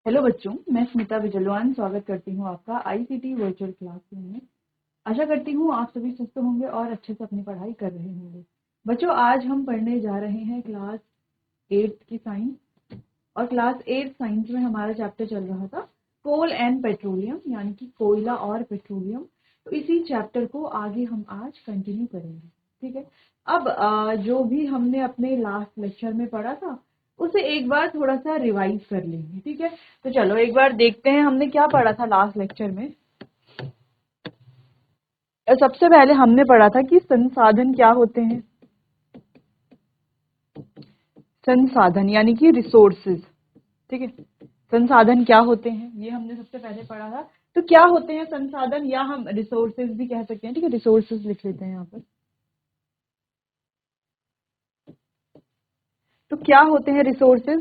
Hello बच्चों, मैं स्मिता विजलवान स्वागत करती हूँ आपका आईसीटी वर्चुअल क्लासरूम में। आशा करती हूँ आप सभी स्वस्थ होंगे और अच्छे से अपनी पढ़ाई कर रहे होंगे। बच्चों, आज हम पढ़ने जा रहे हैं क्लास 8 की साइंस। और क्लास 8 साइंस में हमारा चैप्टर चल रहा था कोल एंड पेट्रोलियम, यानी कि कोयला और पेट्रोलियम। तो इसी चैप्टर को आगे हम आज कंटिन्यू करेंगे। ठीक है। अब जो भी हमने अपने लास्ट लेक्चर में पढ़ा था उसे एक बार थोड़ा सा रिवाइज कर लेंगे। ठीक है। तो चलो एक बार देखते हैं हमने क्या पढ़ा था लास्ट लेक्चर में। सबसे पहले हमने पढ़ा था कि संसाधन क्या होते हैं। संसाधन यानी कि रिसोर्सेज। ठीक है। संसाधन क्या होते हैं ये हमने सबसे पहले पढ़ा था। तो क्या होते हैं संसाधन, या हम रिसोर्सेज भी कह सकते हैं। ठीक है, रिसोर्सेज लिख लेते हैं यहाँ पर। तो क्या होते हैं रिसोर्सेज?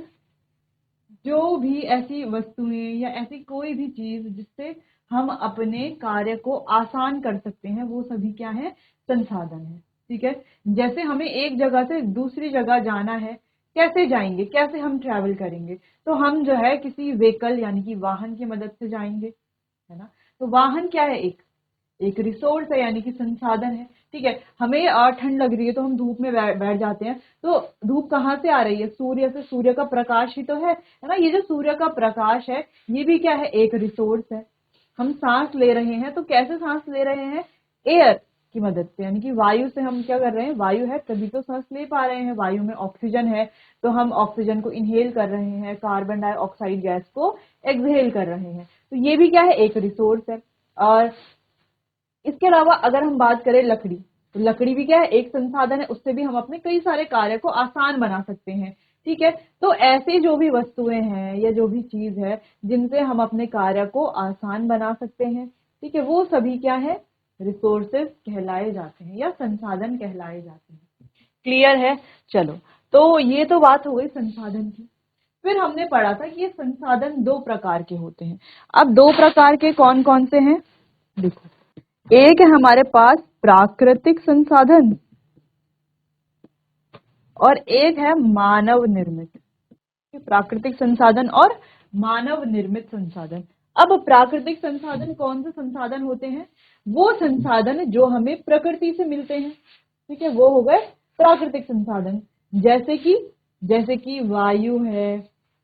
जो भी ऐसी वस्तुएं या ऐसी कोई भी चीज जिससे हम अपने कार्य को आसान कर सकते हैं, वो सभी क्या है? संसाधन है। ठीक है। जैसे हमें एक जगह से दूसरी जगह जाना है, कैसे जाएंगे, कैसे हम ट्रैवल करेंगे? तो हम जो है किसी व्हीकल यानी कि वाहन की मदद से जाएंगे, है ना। तो वाहन क्या है? एक रिसोर्स है, यानी कि संसाधन है। ठीक है। हमें ठंड लग रही है तो हम धूप में बैठ जाते हैं। तो धूप कहाँ से आ रही है? सूर्य से। सूर्य का प्रकाश ही तो है ना। ये जो सूर्य का प्रकाश है ये भी क्या है? एक रिसोर्स है। हम सांस ले रहे हैं तो कैसे सांस ले रहे हैं? एयर की मदद से, यानी कि वायु से हम क्या कर रहे हैं? वायु है तभी तो सांस ले पा रहे हैं। वायु में ऑक्सीजन है तो हम ऑक्सीजन को इनहेल कर रहे हैं, कार्बन डाइऑक्साइड गैस को एक्सहेल कर रहे हैं। तो ये भी क्या है? एक रिसोर्स है। और इसके अलावा अगर हम बात करें लकड़ी, तो लकड़ी भी क्या है? एक संसाधन है। उससे भी हम अपने कई सारे कार्य को आसान बना सकते हैं। ठीक है। तो ऐसे जो भी वस्तुएं हैं या जो भी चीज है जिनसे हम अपने कार्य को आसान बना सकते हैं, ठीक है, वो सभी क्या है? रिसोर्सेज कहलाए जाते हैं या संसाधन कहलाए जाते हैं। क्लियर है? चलो, तो ये तो बात हो गई संसाधन की। फिर हमने पढ़ा था कि ये संसाधन दो प्रकार के होते हैं। अब दो प्रकार के कौन कौन से हैं? देखो, एक है हमारे पास प्राकृतिक संसाधन और एक है मानव निर्मित। प्राकृतिक संसाधन और मानव निर्मित संसाधन। अब प्राकृतिक संसाधन कौन से संसाधन होते हैं? वो संसाधन जो हमें प्रकृति से मिलते हैं। ठीक है, वो हो गए प्राकृतिक संसाधन। जैसे कि वायु है,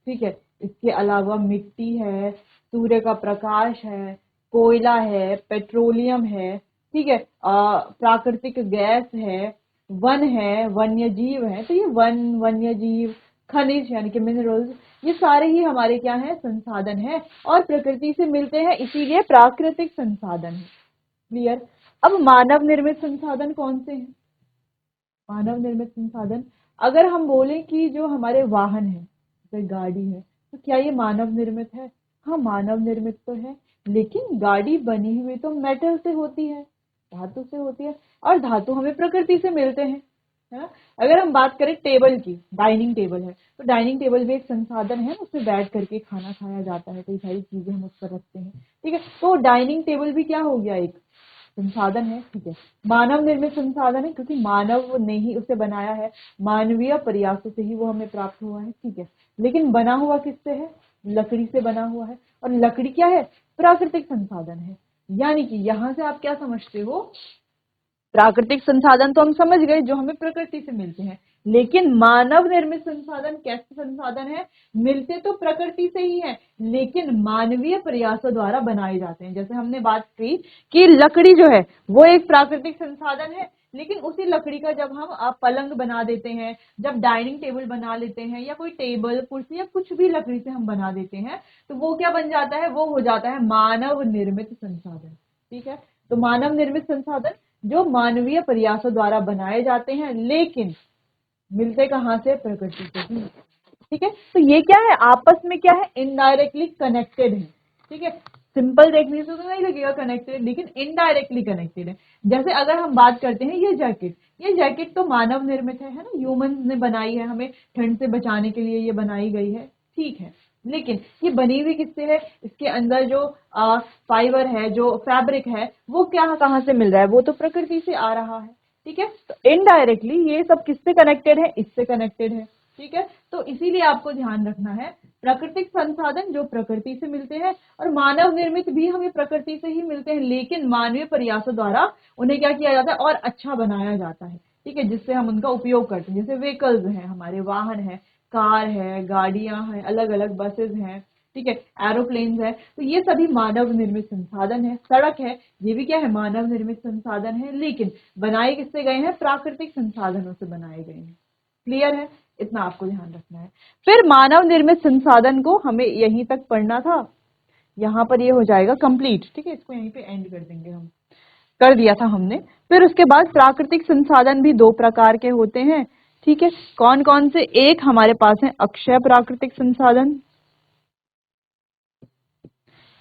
ठीक है, इसके अलावा मिट्टी है, सूर्य का प्रकाश है, कोयला है, पेट्रोलियम है, ठीक है, प्राकृतिक गैस है, वन है, वन्य जीव है। तो ये वन, वन्य जीव, खनिज यानी कि मिनरल्स, ये सारे ही हमारे क्या है? संसाधन है और प्रकृति से मिलते हैं, इसीलिए प्राकृतिक संसाधन है। क्लियर? अब मानव निर्मित संसाधन कौन से हैं? मानव निर्मित संसाधन, अगर हम बोलें कि जो हमारे वाहन है, जैसे गाड़ी है, तो क्या ये मानव निर्मित है? हाँ, मानव निर्मित तो है, लेकिन गाड़ी बनी हुई तो मेटल से होती है, धातु से होती है, और धातु हमें प्रकृति से मिलते हैं, है ना। अगर हम बात करें टेबल की, डाइनिंग टेबल है, तो डाइनिंग टेबल भी एक संसाधन है, उसमें बैठ करके खाना खाया जाता है, कई सारी चीजें हम उस पर रखते हैं। ठीक है, तो डाइनिंग टेबल भी क्या हो गया? एक संसाधन है। ठीक है, मानव निर्मित संसाधन है क्योंकि मानव ने ही उसे बनाया है, मानवीय प्रयासों से ही वो हमें प्राप्त हुआ है। ठीक है, लेकिन बना हुआ किससे है? लकड़ी से बना हुआ है, और लकड़ी क्या है? प्राकृतिक संसाधन है। यानी कि यहां से आप क्या समझते हो? प्राकृतिक संसाधन तो हम समझ गए जो हमें प्रकृति से मिलते हैं, लेकिन मानव निर्मित संसाधन कैसे संसाधन है? मिलते तो प्रकृति से ही है, लेकिन मानवीय प्रयासों द्वारा बनाए जाते हैं। जैसे हमने बात की कि लकड़ी जो है वो एक प्राकृतिक संसाधन है, लेकिन उसी लकड़ी का जब हम पलंग बना देते हैं, जब डाइनिंग टेबल बना लेते हैं, या कोई टेबल कुर्सी या कुछ भी लकड़ी से हम बना देते हैं, तो वो क्या बन जाता है? वो हो जाता है मानव निर्मित संसाधन। ठीक है, तो मानव निर्मित संसाधन जो मानवीय प्रयासों द्वारा बनाए जाते हैं, लेकिन मिलते कहां से? प्रकृति से ही। ठीक है, तो ये क्या है? आपस में क्या है? इनडायरेक्टली कनेक्टेड है। ठीक है, सिंपल देखने से तो नहीं लगेगा कनेक्टेड, लेकिन इनडायरेक्टली कनेक्टेड है। जैसे अगर हम बात करते हैं ये जैकेट तो मानव निर्मित है ना, ह्यूमंस ने बनाई है, हमें ठंड से बचाने के लिए ये बनाई गई है। ठीक है, लेकिन ये बनी हुई किससे है? इसके अंदर जो फाइबर है, जो फैब्रिक है, वो क्या कहाँ से मिल रहा है? वो तो प्रकृति से आ रहा है। ठीक है, तो इनडायरेक्टली ये सब किससे कनेक्टेड है? इससे कनेक्टेड है। ठीक है, तो इसीलिए आपको ध्यान रखना है प्राकृतिक संसाधन जो प्रकृति से मिलते हैं, और मानव निर्मित भी हमें प्रकृति से ही मिलते हैं, लेकिन मानवीय प्रयासों द्वारा उन्हें क्या किया जाता है और अच्छा बनाया जाता है, ठीक है, जिससे हम उनका उपयोग करते हैं। जैसे व्हीकल्स हैं, हमारे वाहन है, कार है, गाड़ियां हैं, अलग अलग बसेस हैं, ठीक है, एरोप्लेन्स है, तो ये सभी मानव निर्मित संसाधन है। सड़क है, ये भी क्या है, मानव निर्मित संसाधन है, लेकिन बनाए किससे गए हैं, प्राकृतिक संसाधनों से बनाए गए हैं। क्लियर है, इतना आपको ध्यान रखना है। फिर मानव निर्मित संसाधन को हमें यहीं तक पढ़ना था, यहाँ पर ये हो जाएगा कंप्लीट, ठीक है, इसको यहीं पे एंड कर देंगे, हम कर दिया था हमने। फिर उसके बाद प्राकृतिक संसाधन भी दो प्रकार के होते हैं, ठीक है, कौन कौन से, एक हमारे पास है अक्षय प्राकृतिक संसाधन,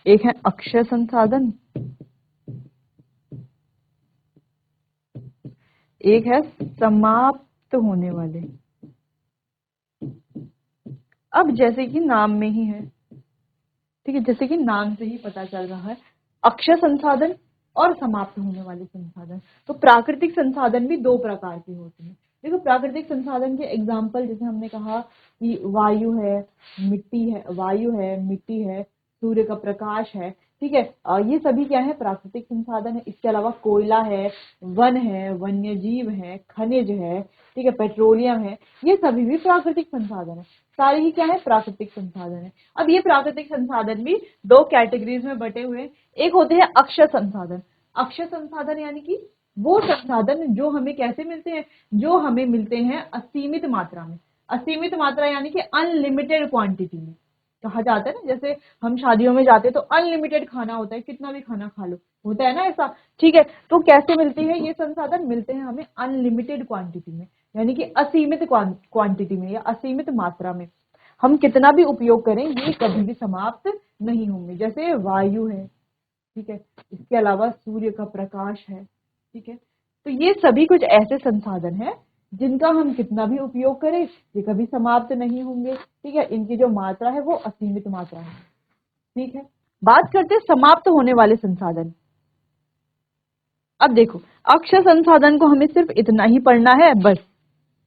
एक है अक्षय संसाधन, एक है समाप्त होने वाले। अब जैसे कि नाम में ही है, ठीक है, जैसे कि नाम से ही पता चल रहा है, अक्षय संसाधन और समाप्त होने वाले संसाधन। तो प्राकृतिक संसाधन भी दो प्रकार के होते हैं। देखो, प्राकृतिक संसाधन के एग्जाम्पल जैसे हमने कहा कि वायु है, मिट्टी है, वायु है, मिट्टी है, सूर्य का प्रकाश है, ठीक है, ये सभी क्या है, प्राकृतिक संसाधन है। इसके अलावा कोयला है, वन है, वन्य जीव है, खनिज है, ठीक है, पेट्रोलियम है, ये सभी भी प्राकृतिक संसाधन है। सारे ही क्या है, प्राकृतिक संसाधन है। अब ये प्राकृतिक संसाधन भी दो कैटेगरीज में बटे हुए हैं। एक होते हैं अक्षय संसाधन। अक्षय संसाधन यानी कि वो संसाधन जो हमें कैसे मिलते हैं, जो हमें मिलते हैं असीमित मात्रा में। असीमित मात्रा यानी कि अनलिमिटेड क्वांटिटी में कहा जाता है ना, जैसे हम शादियों में जाते हैं तो अनलिमिटेड खाना होता है, कितना भी खाना खा लो, होता है ना ऐसा, ठीक है। तो कैसे मिलती है ये संसाधन, मिलते हैं हमें अनलिमिटेड क्वांटिटी में, यानी कि असीमित क्वांटिटी में या असीमित मात्रा में। हम कितना भी उपयोग करें ये कभी भी समाप्त नहीं होंगे। जैसे वायु है, ठीक है, इसके अलावा सूर्य का प्रकाश है, ठीक है, तो ये सभी कुछ ऐसे संसाधन हैं जिनका हम कितना भी उपयोग करें ये कभी समाप्त नहीं होंगे, ठीक है, इनकी जो मात्रा है वो असीमित मात्रा है, ठीक है। बात करते हैं समाप्त होने वाले संसाधन। अब देखो, अक्षय संसाधन को हमें सिर्फ इतना ही पढ़ना है बस,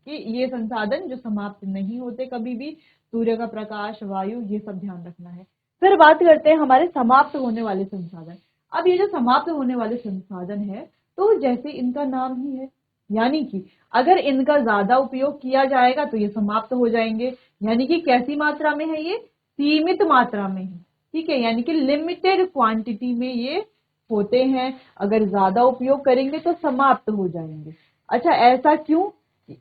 कि ये संसाधन जो समाप्त नहीं होते कभी भी, सूर्य का प्रकाश, वायु, ये सब ध्यान रखना है। फिर बात करते हैं हमारे समाप्त होने वाले संसाधन। अब ये जो समाप्त होने वाले संसाधन है, तो जैसे इनका नाम ही है, यानी कि अगर इनका ज्यादा उपयोग किया जाएगा तो ये समाप्त हो जाएंगे, यानी कि कैसी मात्रा में है, ये सीमित मात्रा में है, ठीक है, यानी कि लिमिटेड क्वांटिटी में ये होते हैं। अगर ज्यादा उपयोग करेंगे तो समाप्त हो जाएंगे। अच्छा, ऐसा क्यों,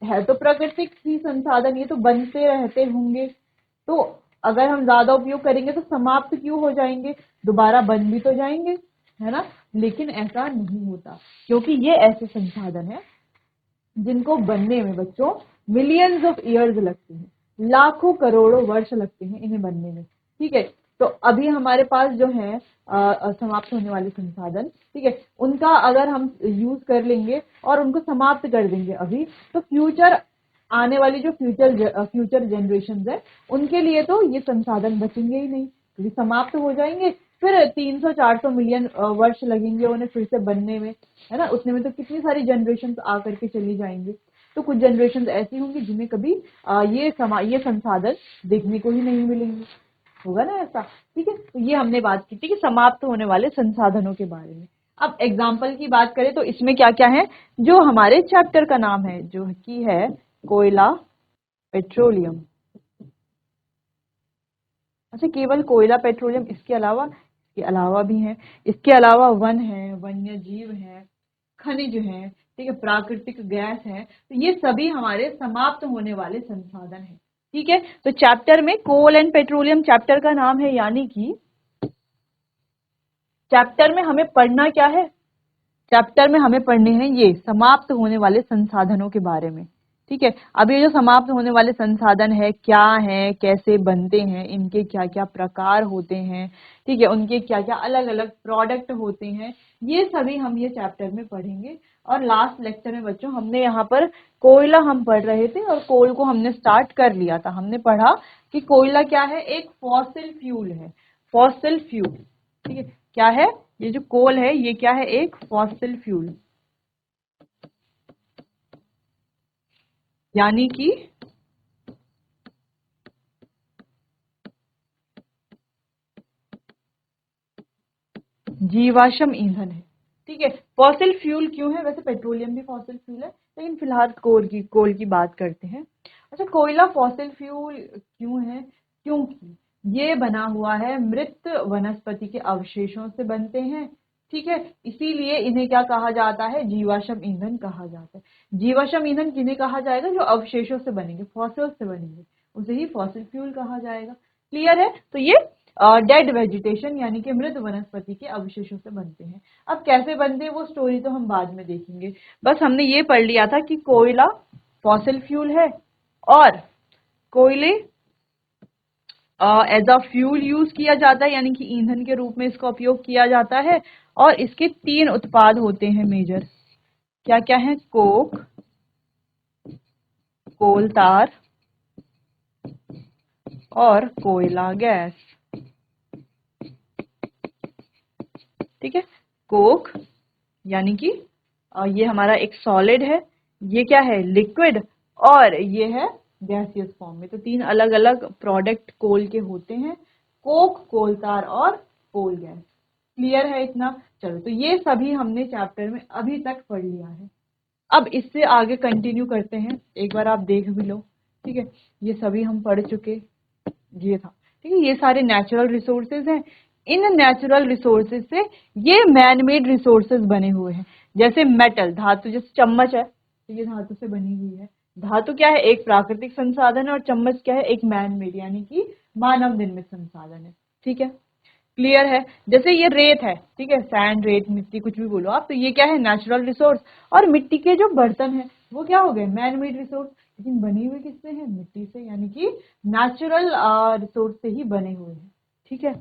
है तो प्राकृतिक ही संसाधन, ये तो बनते रहते होंगे, तो अगर हम ज्यादा उपयोग करेंगे तो समाप्त क्यों हो जाएंगे, दोबारा बन भी तो जाएंगे, है ना। लेकिन ऐसा नहीं होता, क्योंकि ये ऐसे संसाधन है जिनको बनने में बच्चों मिलियंस ऑफ ईयर्स लगते हैं, लाखों करोड़ों वर्ष लगते हैं इन्हें बनने में, ठीक है। तो अभी हमारे पास जो है समाप्त होने वाले संसाधन, ठीक है, उनका अगर हम यूज कर लेंगे और उनको समाप्त कर देंगे अभी, तो फ्यूचर आने वाली जो फ्यूचर जनरेशन है उनके लिए तो ये संसाधन बचेंगे ही नहीं, क्योंकि समाप्त हो जाएंगे। फिर 300-400 मिलियन वर्ष लगेंगे उन्हें फिर से बनने में, है ना। उतने में तो कितनी सारी जनरेशन आकर के चली जाएंगी। तो कुछ जनरेशन ऐसी होंगी जिन्हें कभी ये संसाधन देखने को ही नहीं मिलेंगे, होगा ना ऐसा, ठीक है। तो ये हमने बात की थी कि समाप्त होने वाले संसाधनों के बारे में। अब एग्जाम्पल की बात करें तो इसमें क्या क्या है, जो हमारे चैप्टर का नाम है जो कि है कोयला, पेट्रोलियम। अच्छा, केवल कोयला पेट्रोलियम, इसके अलावा भी है, इसके अलावा वन है, वन्य जीव है, खनिज है, ठीक है, प्राकृतिक गैस है, तो ये सभी हमारे समाप्त होने वाले संसाधन है, ठीक है। तो चैप्टर में कोल एंड पेट्रोलियम चैप्टर का नाम है, यानी कि चैप्टर में हमें पढ़ना क्या है, चैप्टर में हमें पढ़ने हैं ये समाप्त होने वाले संसाधनों के बारे में, ठीक है। अब ये जो समाप्त होने वाले संसाधन है क्या है, कैसे बनते हैं, इनके क्या क्या प्रकार होते हैं, ठीक है, उनके क्या क्या अलग अलग प्रोडक्ट होते हैं, ये सभी हम ये चैप्टर में पढ़ेंगे। और लास्ट लेक्चर में बच्चों हमने यहाँ पर कोयला हम पढ़ रहे थे और कोल को हमने स्टार्ट कर लिया था। हमने पढ़ा कि कोयला क्या है, एक फॉसिल फ्यूल है, फॉसिल फ्यूल, ठीक है, क्या है, ये जो कोल है ये क्या है, एक फॉसिल फ्यूल, यानी कि जीवाश्म ईंधन है। ठीक है, फॉसिल फ्यूल क्यों है? वैसे पेट्रोलियम भी फॉसिल फ्यूल है, लेकिन फिलहाल कोल की बात करते हैं। अच्छा, कोयला फॉसिल फ्यूल क्यों है? क्योंकि ये बना हुआ है मृत वनस्पति के अवशेषों से बनते हैं। ठीक है, इसीलिए इन्हें क्या कहा जाता है? जीवाश्म ईंधन कहा जाता है। जीवाश्म ईंधन किन्हें कहा जाएगा? जो अवशेषों से बनेंगे, फॉसिल से बनेंगे, उसे ही फॉसिल फ्यूल कहा जाएगा। क्लियर है? तो ये डेड वेजिटेशन यानी कि मृत वनस्पति के अवशेषों से बनते हैं। अब कैसे बनते हैं वो स्टोरी तो हम बाद में देखेंगे, बस हमने ये पढ़ लिया था कि कोयला फॉसिल फ्यूल है और कोयले एज अ फ्यूल यूज किया जाता है, यानी कि ईंधन के रूप में इसका उपयोग किया जाता है। और इसके 3 उत्पाद होते हैं मेजर। क्या क्या है? कोक, कोल तार और कोयला गैस। ठीक है, कोक यानी कि ये हमारा एक सॉलिड है, ये क्या है? लिक्विड, और ये है गैसियस फॉर्म में। तो 3 अलग अलग प्रोडक्ट कोल के होते हैं, कोक, कोल तार और कोल गैस। क्लियर है इतना? चलो, तो ये सभी हमने चैप्टर में अभी तक पढ़ लिया है। अब इससे आगे कंटिन्यू करते हैं, एक बार आप देख भी लो। ठीक है, ये सभी हम पढ़ चुके, ये था। ठीक है, ये सारे नेचुरल रिसोर्सेज हैं। इन नेचुरल रिसोर्सेज से ये मैन मेड रिसोर्सेज बने हुए हैं। जैसे मेटल, धातु, जैसे चम्मच है तो ये धातु से बनी हुई है। धातु क्या है? एक प्राकृतिक संसाधन है, और चम्मच क्या है? एक मैन मेड यानी कि मानव निर्मित संसाधन है। ठीक है, क्लियर है? जैसे ये रेत है, ठीक है, सैंड, रेत, मिट्टी, कुछ भी बोलो आप, तो ये क्या है? Natural resource. और मिट्टी के जो बर्तन है वो क्या हो गए? Man made resource. लेकिन बनी हुई किससे है? मिट्टी से, यानी कि नेचुरल रिसोर्स से ही बने हुए हैं। ठीक है,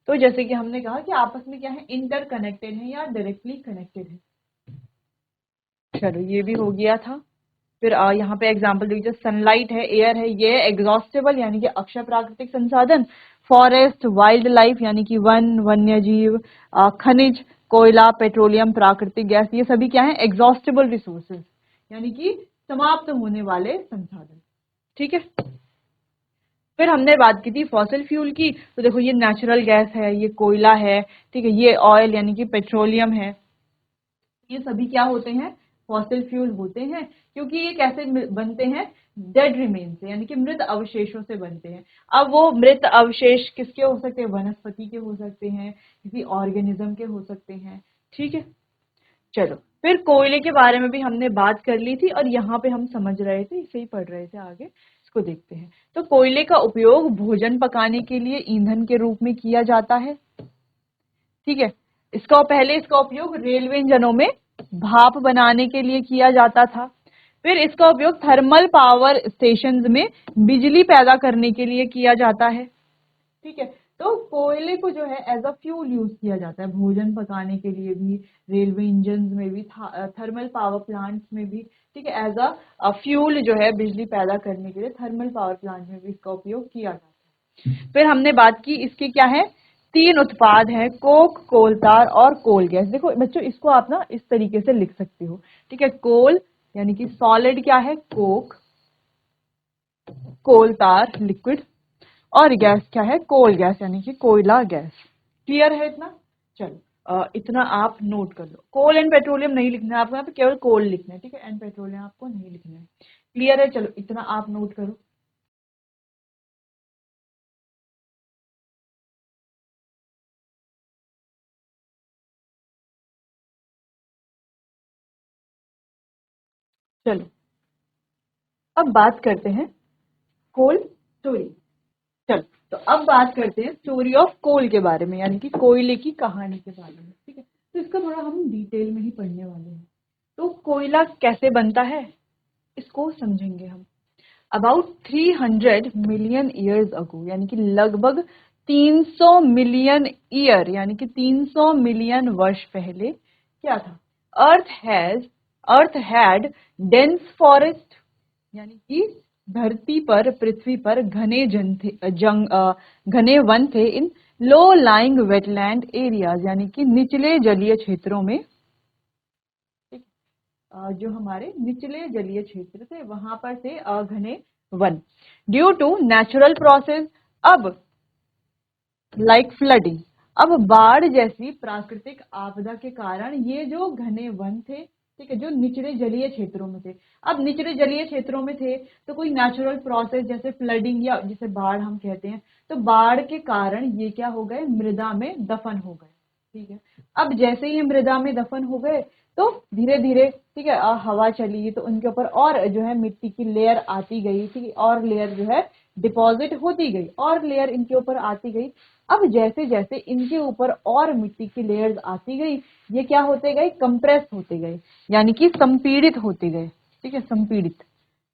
तो जैसे कि हमने कहा कि आपस में क्या है? इंटरकनेक्टेड है या डायरेक्टली कनेक्टेड है। चलो, ये भी हो गया था। फिर यहाँ पे एग्जाम्पल देखिए, सनलाइट है, एयर है, ये एग्जॉस्टेबल यानी कि अक्षय प्राकृतिक संसाधन। फॉरेस्ट, वाइल्ड लाइफ यानी कि वन, वन्य जीव, खनिज, कोयला, पेट्रोलियम, प्राकृतिक गैस, ये सभी क्या है? एग्जॉस्टेबल रिसोर्सेज यानी कि समाप्त होने वाले संसाधन। ठीक है, फिर हमने बात की थी फॉसिल फ्यूल की, तो देखो ये नेचुरल गैस है, ये कोयला है, ठीक है, ये ऑयल यानी कि पेट्रोलियम है। ये सभी क्या होते हैं? फॉसिल फ्यूल होते हैं। क्योंकि ये कैसे बनते हैं? डेड रिमेन से, यानी कि मृत अवशेषों से बनते हैं। अब वो मृत अवशेष किसके हो सकते हैं? वनस्पति के हो सकते हैं, किसी ऑर्गेनिज्म के हो सकते हैं। ठीक है, चलो, फिर कोयले के बारे में भी हमने बात कर ली थी, और यहाँ पे हम समझ रहे थे, इसे ही पढ़ रहे थे, आगे इसको देखते हैं। तो कोयले का उपयोग भोजन पकाने के लिए ईंधन के रूप में किया जाता है। ठीक है, इसका उपयोग रेलवे इंजनों में भाप बनाने के लिए किया जाता था। फिर इसका उपयोग थर्मल पावर स्टेशंस में बिजली पैदा करने के लिए किया जाता है। ठीक है, तो कोयले को जो है एज अ फ्यूल यूज किया जाता है, भोजन पकाने के लिए भी, रेलवे इंजन में भी, थर्मल पावर प्लांट्स में भी। ठीक है, एज अ फ्यूल जो है बिजली पैदा करने के लिए थर्मल पावर प्लांट में भी इसका उपयोग किया जाता है। फिर हमने बात की इसके क्या है? 3 उत्पाद है, कोक, कोल तार और कोल गैस। देखो बच्चों, इसको आप ना इस तरीके से लिख सकते हो। ठीक है, कोल यानी कि सॉलिड क्या है? कोक, कोल तार लिक्विड, और गैस क्या है? कोल गैस यानी कि कोयला गैस। क्लियर है इतना? चलो, इतना आप नोट कर लो। कोल एंड पेट्रोलियम नहीं लिखना है आपको, यहाँ पे केवल कोल लिखना है। ठीक है, एंड पेट्रोलियम आपको नहीं लिखना है। क्लियर है? चलो, इतना आप नोट करो। चलो, अब बात करते हैं कोल स्टोरी। चलो, तो अब बात करते हैं स्टोरी ऑफ कोल के बारे में, यानी कि कोयले की कहानी के बारे में। ठीक है, तो इसका थोड़ा हम डिटेल में ही पढ़ने वाले हैं। तो कोयला कैसे बनता है इसको समझेंगे हम। अबाउट 300 मिलियन ईयर्स अगो, यानी कि लगभग 300 मिलियन ईयर यानी कि 300 मिलियन वर्ष पहले क्या था? अर्थ हैड डेंस फॉरेस्ट, यानी कि धरती पर, पृथ्वी पर घने घने वन थे इन लो लाइंग वेटलैंड एरियाज, यानी कि निचले जलीय क्षेत्रों में। जो हमारे निचले जलीय क्षेत्र थे वहां पर थे घने वन। ड्यू टू नेचुरल प्रोसेस, अब लाइक फ्लडिंग, अब बाढ़ जैसी प्राकृतिक आपदा के कारण ये जो घने वन थे, ठीक है, जो निचले जलीय क्षेत्रों में थे, अब निचले जलीय क्षेत्रों में थे तो कोई नेचुरल प्रोसेस जैसे फ्लडिंग या जिसे बाढ़ हम कहते हैं, तो बाढ़ के कारण ये क्या हो गए, मृदा में दफन हो गए। ठीक है, अब जैसे ही मृदा में दफन हो गए तो धीरे धीरे, ठीक है, हवा चली तो उनके ऊपर और जो है मिट्टी की लेयर आती गई, ठीक है, और लेयर जो है डिपॉजिट होती गई, और लेयर इनके ऊपर आती गई। अब जैसे जैसे इनके ऊपर और मिट्टी की लेयर्स आती गई, ये क्या होते गए, कंप्रेस होते गए, यानी कि संपीड़ित होते गए। ठीक है, संपीड़ित,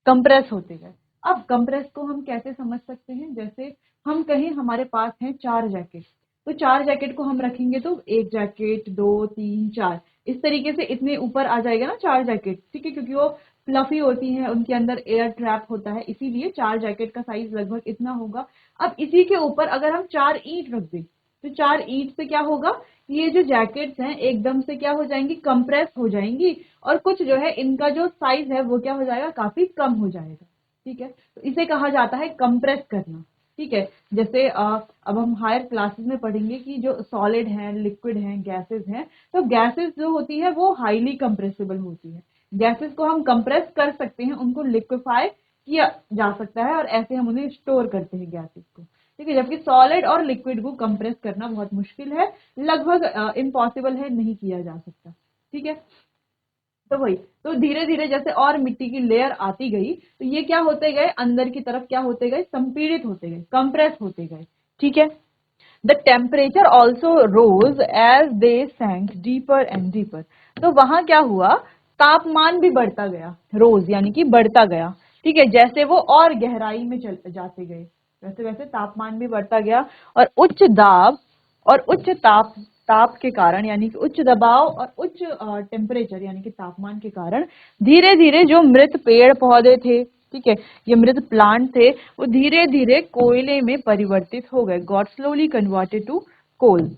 कंप्रेस होते गए। अब कंप्रेस को हम कैसे समझ सकते हैं, जैसे हम कहें हमारे पास हैं 4 जैकेट, तो 4 जैकेट को हम रखेंगे तो 1 जैकेट, 2, 3, 4, इस तरीके से इतने ऊपर आ जाएगा ना 4 जैकेट। ठीक है, क्योंकि वो फ्लफी होती है, उनके अंदर एयर ट्रैप होता है, इसीलिए 4 जैकेट का साइज लगभग इतना होगा। अब इसी के ऊपर अगर हम 4 ईंट रख दें तो 4 ईंट से क्या होगा, ये जो जैकेट्स हैं एकदम से क्या हो जाएंगी, कंप्रेस हो जाएंगी, और कुछ जो है इनका जो साइज है वो क्या हो जाएगा, काफी कम हो जाएगा। ठीक है, तो इसे कहा जाता है कंप्रेस करना। ठीक है, जैसे अब हम हायर क्लासेस में पढ़ेंगे कि जो सॉलिड है, लिक्विड है, गैसेस हैं, तो गैसेस जो होती है वो हाईली कंप्रेसिबल होती है। गैसेस को हम कंप्रेस कर सकते हैं, उनको लिक्विफाई किया जा सकता है, और ऐसे हम उन्हें स्टोर करते हैं गैसेस को। ठीक है, जबकि सॉलिड और लिक्विड को कंप्रेस करना बहुत मुश्किल है, लगभग इम्पॉसिबल है, नहीं किया जा सकता। ठीक है, तो वही, तो धीरे धीरे जैसे और मिट्टी की लेयर आती गई तो ये क्या होते गए, अंदर की तरफ क्या होते गए, संपीड़ित होते गए, कंप्रेस होते गए। ठीक है, the temperature also rose as they sank deeper and deeper. तो वहां क्या हुआ, तापमान भी बढ़ता गया, रोज यानी कि बढ़ता गया। ठीक है, जैसे वो और गहराई में चल जाते गए वैसे वैसे तापमान भी बढ़ता गया, और उच्च दाब और उच्च ताप के कारण, यानी कि उच्च दबाव और उच्च टेम्परेचर यानी कि तापमान के कारण धीरे धीरे जो मृत पेड़ पौधे थे, ठीक है, ये मृत प्लांट थे, वो धीरे धीरे कोयले में परिवर्तित हो गए, गॉट स्लोली कन्वर्टेड टू कोल,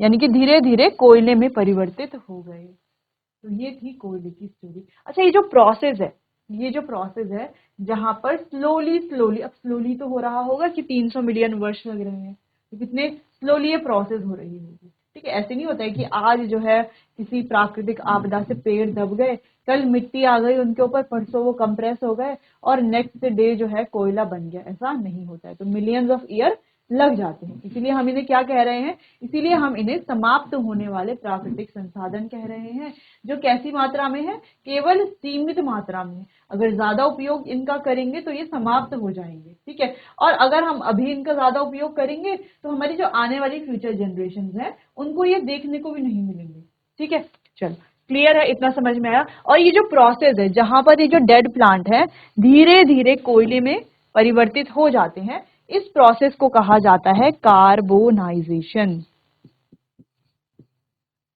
यानी कि धीरे धीरे कोयले में परिवर्तित हो गए। तो ये थी कोयले की स्टोरी। अच्छा, ये जो प्रोसेस है, ये जो प्रोसेस है जहां पर स्लोली स्लोली, अब स्लोली तो हो रहा होगा कि 300 मिलियन वर्ष लग रहे हैं, तो कितने स्लोली ये प्रोसेस हो रही होगी। ठीक है, ऐसे नहीं होता है कि आज जो है किसी प्राकृतिक आपदा से पेड़ दब गए, कल मिट्टी आ गई उनके ऊपर, परसों वो कंप्रेस हो गए और नेक्स्ट डे जो है कोयला बन गया, ऐसा नहीं होता है। तो मिलियंस ऑफ ईयर लग जाते हैं, इसीलिए हम इन्हें क्या कह रहे हैं, इसीलिए हम इन्हें समाप्त होने वाले प्राकृतिक संसाधन कह रहे हैं, जो कैसी मात्रा में है, केवल सीमित मात्रा में। अगर ज्यादा उपयोग इनका करेंगे तो ये समाप्त हो जाएंगे। ठीक है, और अगर हम अभी इनका ज्यादा उपयोग करेंगे तो हमारी जो आने वाली फ्यूचर जनरेशन है उनको ये देखने को भी नहीं मिलेंगे। ठीक है, चलो क्लियर है, इतना समझ में आया। और ये जो प्रोसेस है जहां पर ये जो डेड प्लांट है धीरे धीरे कोयले में परिवर्तित हो जाते हैं, इस प्रोसेस को कहा जाता है कार्बोनाइजेशन।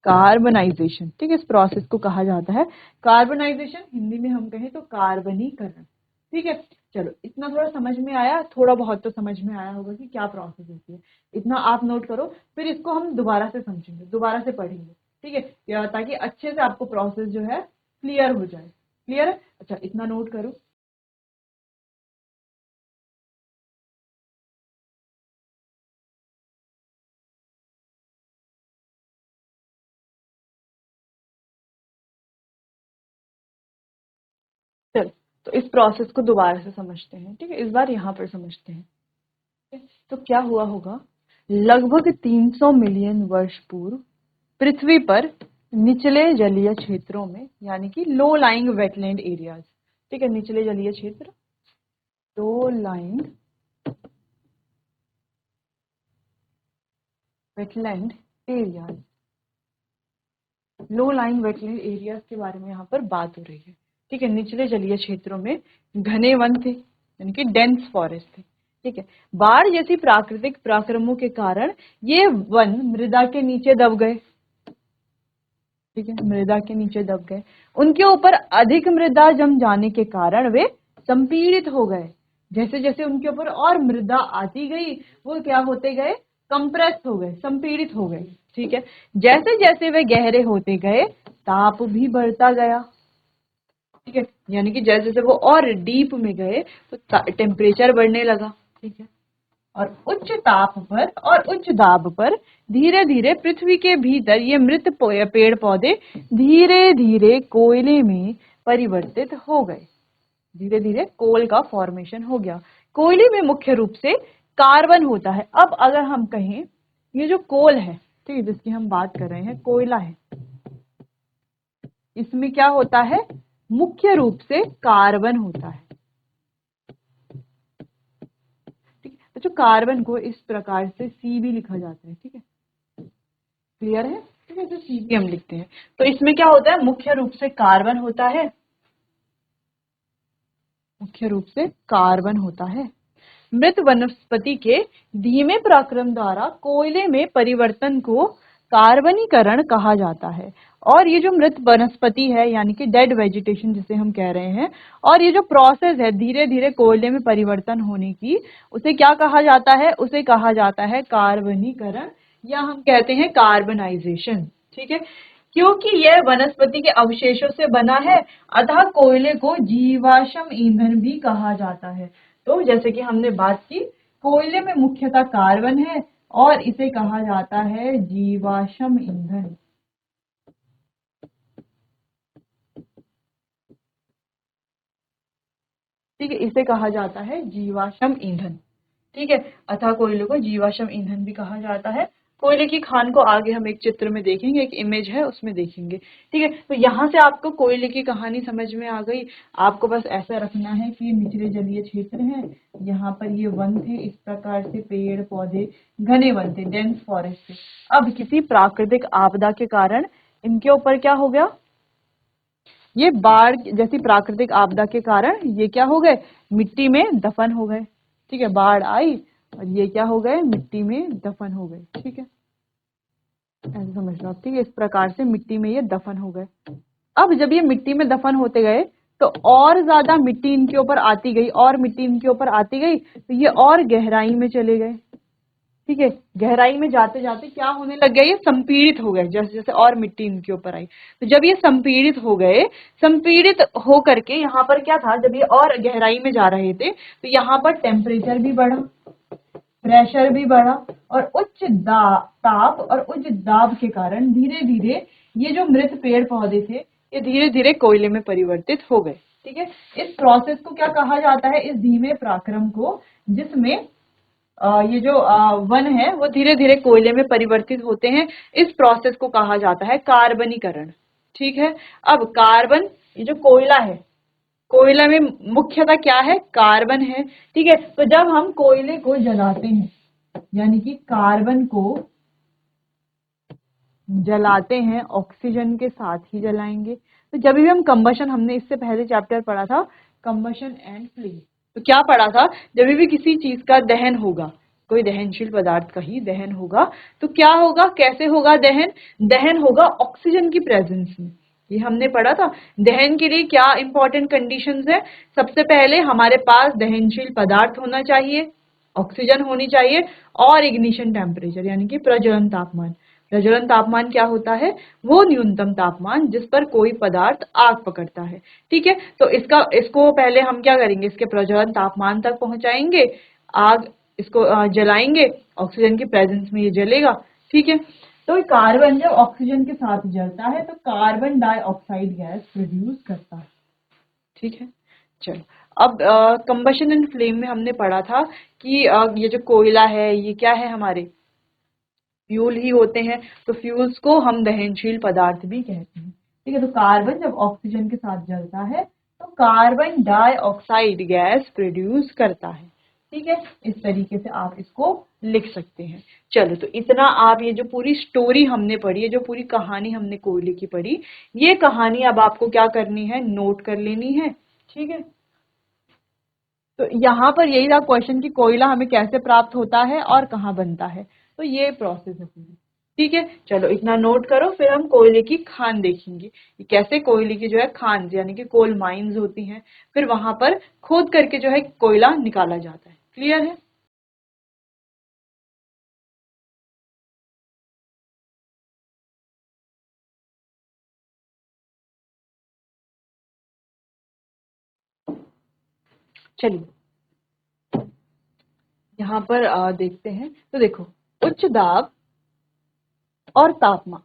कार्बनाइजेशन, ठीक है, इस प्रोसेस को कहा जाता है कार्बनाइजेशन, हिंदी में हम कहें तो कार्बनीकरण। ठीक है, चलो इतना थोड़ा समझ में आया, थोड़ा बहुत तो समझ में आया होगा कि क्या प्रोसेस होती है, इतना आप नोट करो, फिर इसको हम दोबारा से समझेंगे, दोबारा से पढ़ेंगे। ठीक है, ताकि अच्छे से आपको प्रोसेस जो है क्लियर हो जाए। क्लियर है, अच्छा इतना नोट करो। चलो, तो इस प्रोसेस को दोबारा से समझते हैं। ठीक है, इस बार यहाँ पर समझते हैं। तो क्या हुआ होगा, लगभग 300 मिलियन वर्ष पूर्व पृथ्वी पर निचले जलीय क्षेत्रों में, यानी कि लो लाइंग वेटलैंड एरियाज, ठीक है, निचले जलीय क्षेत्र, low lying wetland areas, low lying wetland areas के बारे में यहाँ पर बात हो रही है। ठीक है, निचले जलीय क्षेत्रों में घने वन थे, यानी कि डेंस फॉरेस्ट थे। ठीक है, बाढ़ जैसी प्राकृतिक पराक्रमों के कारण ये वन मृदा के नीचे दब गए। ठीक है, मृदा के नीचे दब गए, उनके ऊपर अधिक मृदा जम जाने के कारण वे संपीड़ित हो गए। जैसे जैसे उनके ऊपर और मृदा आती गई वो क्या होते गए, कंप्रेस हो गए, संपीड़ित हो गए। ठीक है, जैसे जैसे वे गहरे होते गए ताप भी बढ़ता गया। ठीक है, यानी कि जैसे जैसे वो और डीप में गए तो टेम्परेचर बढ़ने लगा। ठीक है, और उच्च ताप पर और उच्च दाब पर धीरे धीरे पृथ्वी के भीतर ये मृत पेड़ पौधे धीरे धीरे कोयले में परिवर्तित हो गए। धीरे धीरे कोल का फॉर्मेशन हो गया। कोयले में मुख्य रूप से कार्बन होता है। अब अगर हम कहें ये जो कोल है, ठीक है, जिसकी हम बात कर रहे हैं, कोयला है, इसमें क्या होता है? मुख्य रूप से कार्बन होता है। ठीक है, तो जो कार्बन को इस प्रकार से सी भी लिखा जाता है। ठीक है, क्लियर है? ठीक है, जो सी भी हम लिखते हैं, तो इसमें क्या होता है? मुख्य रूप से कार्बन होता है। मुख्य रूप से कार्बन होता है। मृत वनस्पति के धीमे पराक्रम द्वारा कोयले में परिवर्तन को कार्बनीकरण कहा जाता है। और ये जो मृत वनस्पति है, यानी कि डेड वेजिटेशन जिसे हम कह रहे हैं, और ये जो प्रोसेस है धीरे धीरे कोयले में परिवर्तन होने की, उसे क्या कहा जाता है? उसे कहा जाता है कार्बनीकरण, या हम कहते हैं कार्बनाइजेशन। ठीक है, क्योंकि यह वनस्पति के अवशेषों से बना है, अतः कोयले को जीवाश्म ईंधन भी कहा जाता है। तो जैसे कि हमने बात की, कोयले में मुख्यतः कार्बन है और इसे कहा जाता है जीवाश्म ईंधन। ठीक है, इसे कहा जाता है जीवाश्म ईंधन। ठीक है, अतः कोयले को जीवाश्म ईंधन भी कहा जाता है। कोयले की खान को आगे हम एक चित्र में देखेंगे, एक इमेज है उसमें देखेंगे। ठीक है, तो यहाँ से आपको कोयले की कहानी समझ में आ गई। आपको बस ऐसा रखना है कि ये निचले जलीय क्षेत्र है, यहाँ पर ये वन थे, इस प्रकार से पेड़ पौधे घने वन थे, डेंस फॉरेस्ट थे। अब किसी प्राकृतिक आपदा के कारण इनके ऊपर क्या हो गया? ये बाढ़ जैसी प्राकृतिक आपदा के कारण ये क्या हो गए? मिट्टी में दफन हो गए। ठीक है, बाढ़ आई और ये क्या हो गए? मिट्टी में दफन हो गए। ठीक है, ऐसे समझ लो आप। ठीक है, इस प्रकार से मिट्टी में ये दफन हो गए। अब जब ये मिट्टी में दफन होते गए तो और ज्यादा मिट्टी इनके ऊपर आती गई, और मिट्टी इनके ऊपर आती गई, तो ये और गहराई में चले गए। ठीक है, गहराई में जाते जाते क्या होने लग गया? ये संपीड़ित हो गए, जैसे जैसे और मिट्टी इनके ऊपर आई। तो जब ये संपीड़ित हो गए, संपीड़ित हो करके यहाँ पर क्या था? जब ये और गहराई में जा रहे थे तो यहाँ पर टेम्परेचर भी बढ़ा, प्रेशर भी बढ़ा, और उच्च ताप और उच्च दाब के कारण धीरे धीरे ये जो मृत पेड़ पौधे थे ये धीरे धीरे कोयले में परिवर्तित हो गए। ठीक है, इस प्रोसेस को क्या कहा जाता है? इस धीमे पराक्रम को, जिसमें ये जो वन है वो धीरे धीरे कोयले में परिवर्तित होते हैं, इस प्रोसेस को कहा जाता है कार्बनीकरण। ठीक है, अब कार्बन, ये जो कोयला है, कोयला में मुख्यतः क्या है? कार्बन है। ठीक है, तो जब हम कोयले को जलाते हैं, यानी कि कार्बन को जलाते हैं, ऑक्सीजन के साथ ही जलाएंगे। तो जब भी हम कंबशन, हमने इससे पहले चैप्टर पढ़ा था कंबशन एंड फ्लेम, तो क्या पढ़ा था? जब भी किसी चीज का दहन होगा, कोई दहनशील पदार्थ का ही दहन होगा, तो क्या होगा? कैसे होगा दहन? दहन होगा ऑक्सीजन की प्रेजेंस में। ये हमने पढ़ा था। दहन के लिए क्या इंपॉर्टेंट कंडीशंस है? सबसे पहले हमारे पास दहनशील पदार्थ होना चाहिए, ऑक्सीजन होनी चाहिए, और इग्निशन टेम्परेचर यानी कि प्रज्वलन तापमान। प्रज्वलन तापमान क्या होता है? वो न्यूनतम तापमान जिस पर कोई पदार्थ आग पकड़ता है। ठीक है, तो इसको पहले हम क्या करेंगे? इसके प्रज्वलन तापमान तक पहुंचाएंगे, आग इसको जलाएंगे, ऑक्सीजन की प्रेजेंस में ये जलेगा। ठीक है, तो कार्बन जब ऑक्सीजन के साथ जलता है तो कार्बन डाइऑक्साइड गैस प्रोड्यूस करता है। ठीक है, चलो अब कंबशन एंड फ्लेम में हमने पढ़ा था कि ये जो कोयला है ये क्या है? हमारे फ्यूल ही होते हैं। तो फ्यूल्स को हम दहनशील पदार्थ भी कहते हैं। ठीक है, तो कार्बन जब ऑक्सीजन के साथ जलता है तो कार्बन डाइऑक्साइड गैस प्रोड्यूस करता है। ठीक है, इस तरीके से आप इसको लिख सकते हैं। चलो, तो इतना आप ये जो पूरी स्टोरी हमने पढ़ी है, जो पूरी कहानी हमने कोयले की पढ़ी, ये कहानी अब आपको क्या करनी है? नोट कर लेनी है। ठीक है, तो यहाँ पर यही था क्वेश्चन कि कोयला हमें कैसे प्राप्त होता है और कहाँ बनता है। तो ये प्रोसेस है पूरी। ठीक है, चलो इतना नोट करो, फिर हम कोयले की खान देखेंगे कि कैसे कोयले की जो है खान यानी कि कोल माइंस होती हैं, फिर वहां पर खोद करके जो है कोयला निकाला जाता है। क्लियर है? चलिए, यहाँ पर देखते हैं तो देखो, उच्च दाब और तापमान,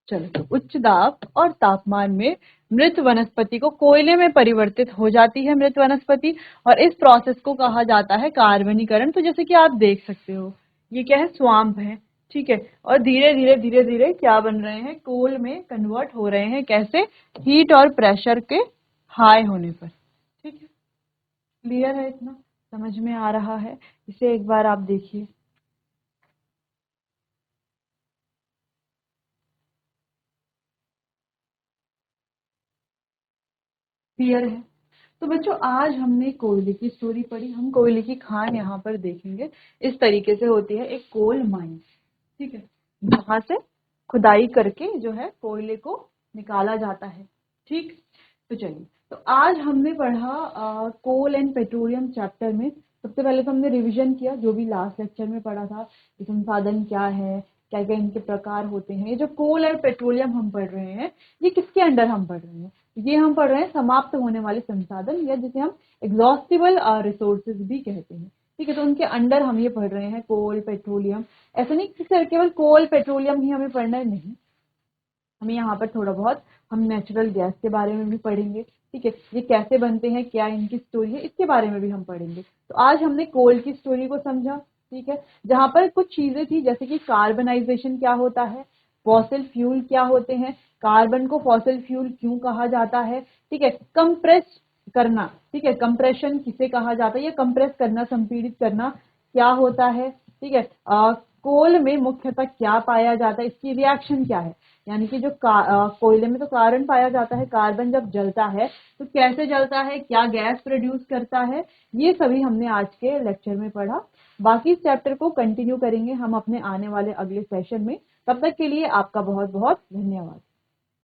चलो तो उच्च दाब और तापमान में मृत वनस्पति को कोयले में परिवर्तित हो जाती है मृत वनस्पति, और इस प्रोसेस को कहा जाता है कार्बनीकरण। तो जैसे कि आप देख सकते हो, ये क्या है, स्वाम्प है, ठीक है, और धीरे धीरे क्या बन रहे हैं, कोल में कन्वर्ट हो रहे हैं। कैसे? हीट और प्रेशर के हाई होने पर। ठीक है, क्लियर है? इतना समझ में आ रहा है? इसे एक बार आप देखिए। क्लियर है? तो बच्चों, आज हमने कोयले की स्टोरी पढ़ी। हम कोयले की खान यहाँ पर देखेंगे। इस तरीके से होती है एक कोल माइन, ठीक है, जहां से खुदाई करके जो है कोयले को निकाला जाता है। ठीक, तो चलिए, तो आज हमने पढ़ा कोल एंड पेट्रोलियम चैप्टर में। सबसे पहले तो हमने रिवीजन किया जो भी लास्ट लेक्चर में पढ़ा था कि संसाधन क्या है, क्या क्या इनके प्रकार होते हैं। ये जो कोल और पेट्रोलियम हम पढ़ रहे हैं, ये किसके अंडर हम पढ़ रहे हैं? ये हम पढ़ रहे हैं समाप्त होने वाले संसाधन, या जिसे हम एग्जॉस्टिबल रिसोर्सेज भी कहते हैं। ठीक है, तो उनके अंडर हम ये पढ़ रहे हैं कोल पेट्रोलियम। ऐसा नहीं कि सर केवल कोल पेट्रोलियम ही हमें पढ़ना है, नहीं, हमें यहाँ पर थोड़ा बहुत हम नेचुरल गैस के बारे में भी पढ़ेंगे। ठीक है, ये कैसे बनते हैं, क्या इनकी स्टोरी है, इसके बारे में भी हम पढ़ेंगे। तो आज हमने कोल की स्टोरी को समझा, ठीक है, जहां पर कुछ चीजें थी जैसे कि कार्बनाइजेशन क्या होता है, फॉसिल फ्यूल क्या होते हैं, कार्बन को फॉसिल फ्यूल क्यों कहा जाता है, ठीक है, कंप्रेस करना, ठीक है, कंप्रेशन किसे कहा जाता है, या कंप्रेस करना, संपीड़ित करना क्या होता है, ठीक है, कोल में मुख्यतः क्या पाया जाता है, इसकी रिएक्शन क्या है, यानी कि जो कोयले में तो कार्बन पाया जाता है, कार्बन जब जलता है तो कैसे जलता है, क्या गैस प्रोड्यूस करता है, ये सभी हमने आज के लेक्चर में पढ़ा। बाकी इस चैप्टर को कंटिन्यू करेंगे हम अपने आने वाले अगले सेशन में। तब तक के लिए आपका बहुत बहुत धन्यवाद।